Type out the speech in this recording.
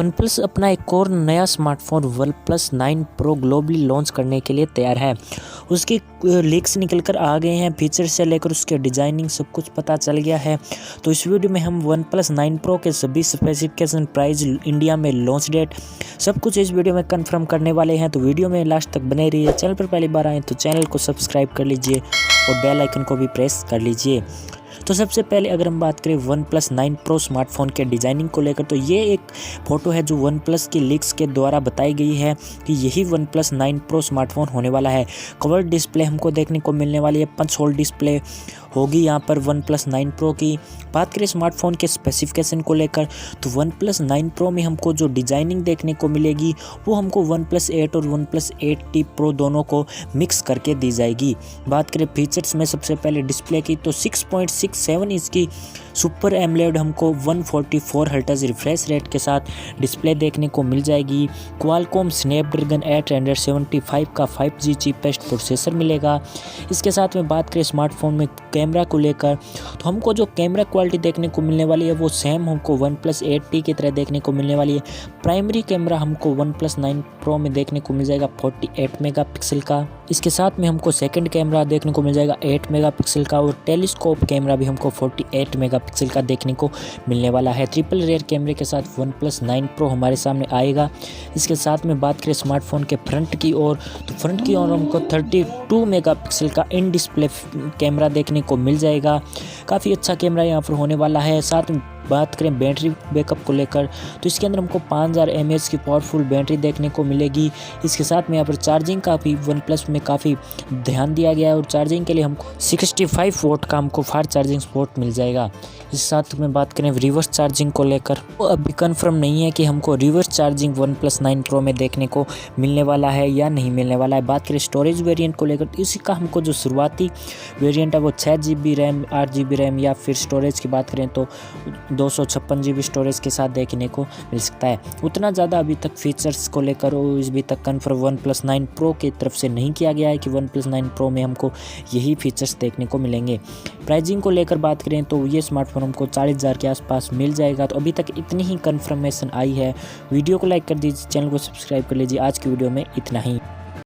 OnePlus अपना एक और नया smartphone OnePlus 9 Pro globally launch करने के लिए तैयार है। उसकी लीक्स निकल कर आ गए हैं, फीचर से लेकर उसके डिज़ाइनिंग सब कुछ पता चल गया है। तो इस वीडियो में हम OnePlus 9 Pro के सभी स्पेसिफिकेशन, प्राइस, इंडिया में लॉन्च डेट, सब कुछ इस वीडियो में कंफर्म करने वाले हैं। तो वीडियो में लास्ट तक बने रहिए। चैनल पर पहली बार आए तो चैनल को सब्सक्राइब कर लीजिए और बेल आइकन को भी प्रेस कर लीजिए। तो सबसे पहले अगर हम बात करें OnePlus 9 Pro स्मार्टफोन के डिज़ाइनिंग को लेकर, तो ये एक फ़ोटो है जो OnePlus की लीक्स के द्वारा बताई गई है कि यही OnePlus 9 Pro स्मार्टफोन होने वाला है। कवर्ड डिस्प्ले हमको देखने को मिलने वाली है, पंच होल डिस्प्ले होगी यहाँ पर OnePlus 9 Pro की। बात करें स्मार्टफोन के स्पेसिफिकेशन को लेकर, तो OnePlus 9 Pro में हमको जो डिज़ाइनिंग देखने को मिलेगी वो हमको OnePlus 8 और OnePlus 8T Pro दोनों को मिक्स करके दी जाएगी। बात करें फीचर्स में सबसे पहले डिस्प्ले की, तो 6.67 इंच की सुपर एमोलेड हमको 144 हर्ट्ज रिफ्रेश रेट के साथ डिस्प्ले देखने को मिल जाएगी। क्वालकॉम स्नैपड्रैगन 875 का 5G चीपेस्ट प्रोसेसर मिलेगा। इसके साथ में बात करें स्मार्टफोन में कैमरा को लेकर, तो हमको जो कैमरा क्वालिटी देखने को मिलने वाली है वो सेम हमको OnePlus 8T की तरह देखने को मिलने वाली है। प्राइमरी कैमरा हमको OnePlus 9 Pro में देखने को मिल जाएगा 48 मेगापिक्सल का। इसके साथ में हमको सेकंड कैमरा देखने को मिल जाएगा 8 मेगापिक्सल का, और टेलीस्कोप कैमरा भी हमको 48 मेगापिक्सल का देखने को मिलने वाला है। ट्रिपल रेयर कैमरे के साथ OnePlus 9 Pro हमारे सामने आएगा। इसके साथ में बात करें स्मार्टफोन के फ्रंट की ओर, तो फ्रंट की ओर हमको 32 मेगापिक्सल का इन डिस्प्ले कैमरा देखने को मिल जाएगा। काफ़ी अच्छा कैमरा यहाँ पर होने वाला है। साथ में बात करें बैटरी बैकअप को लेकर, तो इसके अंदर हमको 5000 mAh की पावरफुल बैटरी देखने को मिलेगी। इसके साथ में यहाँ पर चार्जिंग का भी OnePlus में काफ़ी ध्यान दिया गया है, और चार्जिंग के लिए हमको 65 वोट का हमको फास्ट चार्जिंग सपोर्ट मिल जाएगा। इस साथ में बात करें रिवर्स चार्जिंग को लेकर, तो अभी कंफर्म नहीं है कि हमको रिवर्स चार्जिंग OnePlus 9 Pro में देखने को मिलने वाला है या नहीं मिलने वाला है। बात करें स्टोरेज वेरिएंट को लेकर, तो इसी का हमको जो शुरुआती वेरिएंट है वो 6GB रैम, 8GB रैम, या फिर स्टोरेज की बात करें तो 256GB स्टोरेज के साथ देखने को मिल सकता है। उतना ज़्यादा अभी तक फीचर्स को लेकर अभी तक कंफर्म OnePlus 9 Pro की तरफ से नहीं किया गया है कि OnePlus 9 Pro में हमको यही फीचर्स देखने को मिलेंगे। प्राइसिंग को लेकर बात करें तो ये स्मार्टफोन हमको 40,000 के आसपास मिल जाएगा। तो अभी तक इतनी ही कंफर्मेशन आई है। वीडियो को लाइक कर दीजिए, चैनल को सब्सक्राइब कर लीजिए। आज की वीडियो में इतना ही।